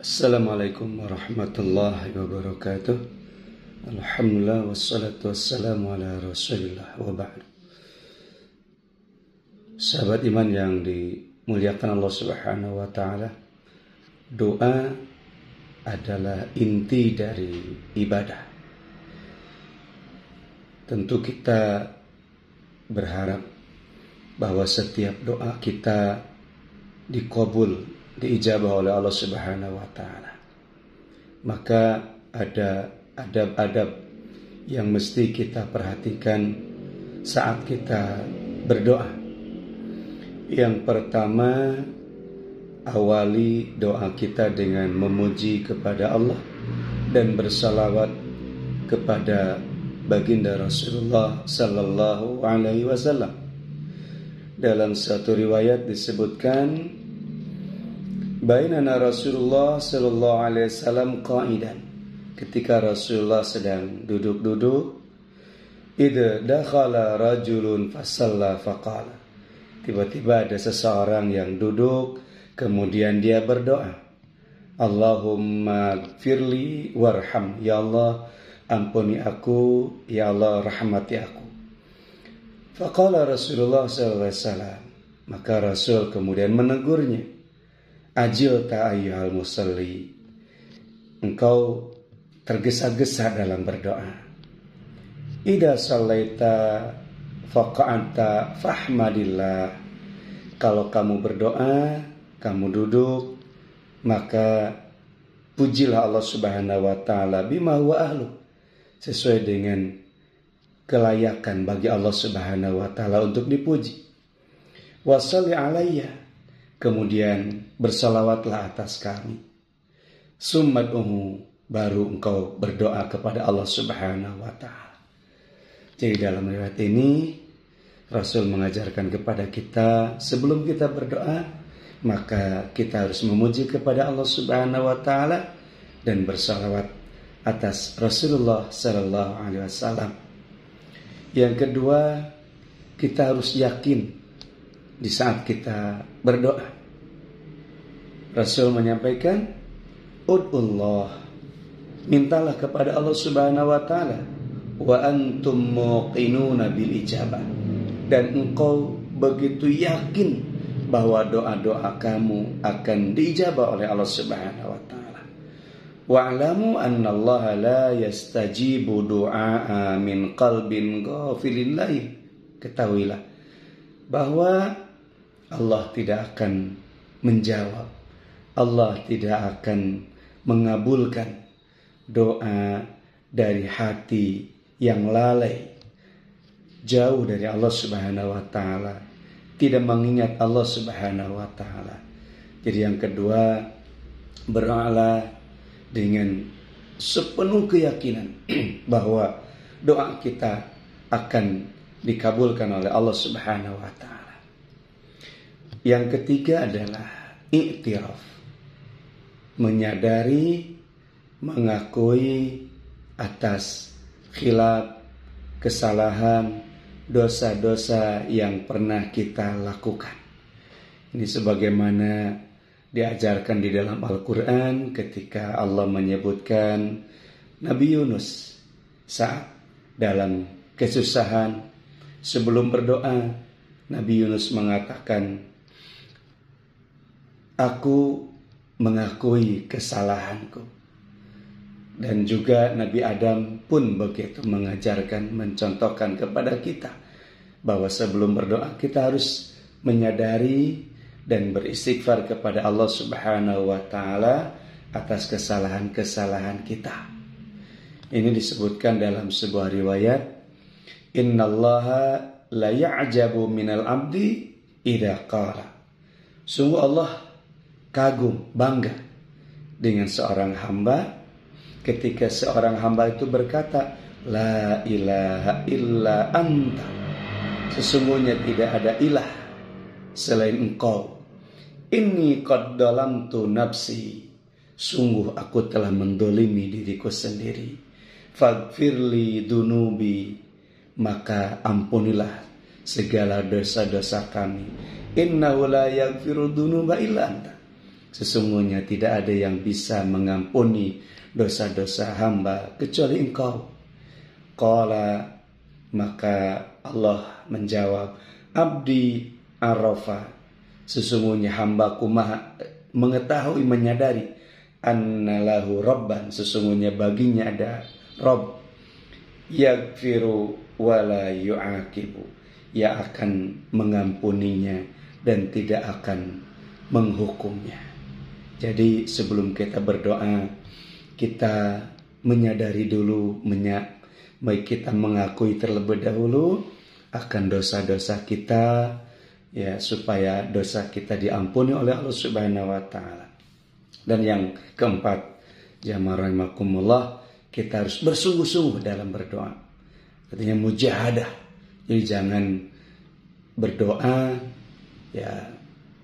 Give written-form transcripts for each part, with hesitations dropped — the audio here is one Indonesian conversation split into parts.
Assalamualaikum warahmatullahi wabarakatuh. Alhamdulillah wassalatu wassalamu ala rasulillah wa ba'd. Sahabat iman yang dimuliakan Allah subhanahu wa ta'ala, doa adalah inti dari ibadah. Tentu kita berharap bahwa setiap doa kita dikabul, diijabah oleh Allah subhanahu wa ta'ala. Maka ada adab-adab yang mesti kita perhatikan saat kita berdoa. Yang pertama, awali doa kita dengan memuji kepada Allah dan bersalawat kepada baginda Rasulullah sallallahu alaihi wasallam. Dalam satu riwayat disebutkan, bainana Rasulullah sallallahu alaihi wasallam qa'idan, ketika Rasulullah sedang duduk-duduk, idza dakhala rajulun fasalla faqala, tiba-tiba ada seseorang yang duduk kemudian dia berdoa, Allahumma gfirli warham, ya Allah ampuni aku, ya Allah rahmati aku. Faqala Rasulullah sallallahu alaihi wasallam, maka Rasul kemudian menegurnya, ajilta ayyuhal musalli, engkau tergesa-gesa dalam berdoa. Idza shallaita faqa'anta fahmadillah, kalau kamu berdoa, kamu duduk, maka pujilah Allah subhanahu wa ta'ala bima huwa ahlu, sesuai dengan kelayakan bagi Allah subhanahu wa ta'ala untuk dipuji. Wa shalli alayya, kemudian bersalawatlah atas kami. Summad'uhu, baru engkau berdoa kepada Allah subhanahu wa ta'ala. Jadi dalam riwayat ini Rasul mengajarkan kepada kita, sebelum kita berdoa, maka kita harus memuji kepada Allah subhanahu wa ta'ala dan bersalawat atas Rasulullah sallallahu alaihi wasallam. Yang kedua, kita harus yakin di saat kita berdoa. Rasul menyampaikan, ud'ullah, mintalah kepada Allah subhanahu wa ta'ala, wa antum muqinuna bil ijabah, dan engkau begitu yakin bahwa doa-doa kamu akan diijabah oleh Allah subhanahu wa ta'ala. Wa'lamu anna Allah la yastajibu du'a min qalbin ghafilillahi, ketahuilah bahwa Allah tidak akan menjawab, Allah tidak akan mengabulkan doa dari hati yang lalai, jauh dari Allah subhanahu wa ta'ala, tidak mengingat Allah subhanahu wa ta'ala. Jadi yang kedua, berdoalah dengan sepenuh keyakinan bahwa doa kita akan dikabulkan oleh Allah subhanahu wa ta'ala. Yang ketiga adalah i'tiraf, menyadari, mengakui atas khilaf, kesalahan, dosa-dosa yang pernah kita lakukan. Ini sebagaimana diajarkan di dalam Al-Quran ketika Allah menyebutkan Nabi Yunus saat dalam kesusahan. Sebelum berdoa, Nabi Yunus mengatakan, aku mengakui kesalahanku. Dan juga Nabi Adam pun begitu mengajarkan, mencontohkan kepada kita bahwa sebelum berdoa kita harus menyadari dan beristighfar kepada Allah subhanahu wa ta'ala atas kesalahan-kesalahan kita. Ini disebutkan dalam sebuah riwayat, innallaha la ya'jabu minal abdi idza qala, sungguh Allah kagum, bangga dengan seorang hamba ketika seorang hamba itu berkata, la ilaha illa anta, sesungguhnya tidak ada ilah selain engkau. Inni qad dalamtu nafsi, sungguh aku telah mendolimi diriku sendiri. Faghfirli dunubi, maka ampunilah segala dosa-dosa kami. Innahu la yaghfiru dunuba illa anta, Sesungguhnya tidak ada yang bisa mengampuni dosa-dosa hamba kecuali Engkau. Qala, maka Allah menjawab, abdi arafa, sesungguhnya hambaku maha mengetahui, menyadari, annalahu rabban, sesungguhnya baginya ada Rabb, yaghfiru wala yu'aqibu, ia akan mengampuninya dan tidak akan menghukumnya. Jadi sebelum kita berdoa, kita menyadari dulu, baik kita mengakui terlebih dahulu akan dosa-dosa kita, ya, supaya dosa kita diampuni oleh Allah Subhanahu wa taala. Dan yang keempat, jamaah rahimakumullah, kita harus bersungguh-sungguh dalam berdoa. Artinya mujahadah. Jadi jangan berdoa ya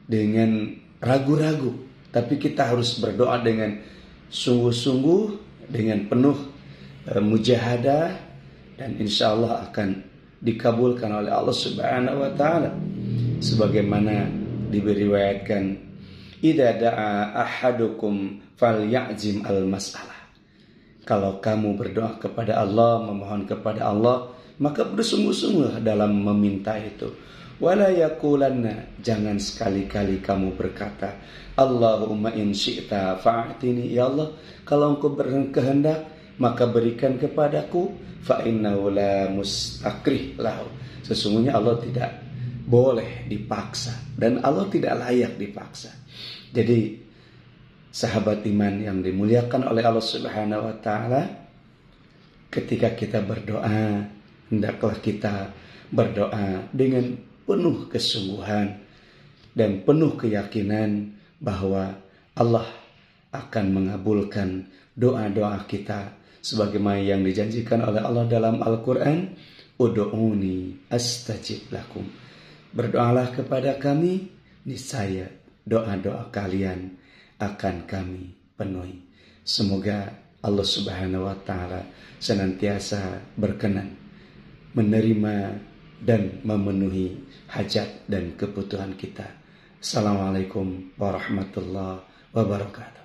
dengan ragu-ragu, tapi kita harus berdoa dengan sungguh-sungguh, dengan penuh mujahadah, dan insya Allah akan dikabulkan oleh Allah Subhanahu wa taala. Sebagaimana diriwayatkan, idza da'a ahadukum falyazim al-mas'alah. Kalau kamu berdoa kepada Allah, memohon kepada Allah, maka bersungguh-sungguh dalam meminta itu. Wala yaqulanna, jangan sekali-kali kamu berkata, Allahumma in syi'ta fa'atini, ya Allah, kalau engkau berkehendak maka berikan kepadaku, fa innahu la mustakrih lahu, sesungguhnya Allah tidak boleh dipaksa dan Allah tidak layak dipaksa. Jadi sahabat iman yang dimuliakan oleh Allah Subhanahu wa taala, ketika kita berdoa, hendaklah kita berdoa dengan penuh kesungguhan dan penuh keyakinan bahwa Allah akan mengabulkan doa-doa kita sebagaimana yang dijanjikan oleh Allah dalam Al-Quran, ud'uni astajib lakum, berdoalah kepada kami, niscaya doa-doa kalian akan kami penuhi. Semoga Allah Subhanahu wa taala senantiasa berkenan menerima dan memenuhi hajat dan kebutuhan kita. Assalamualaikum warahmatullahi wabarakatuh.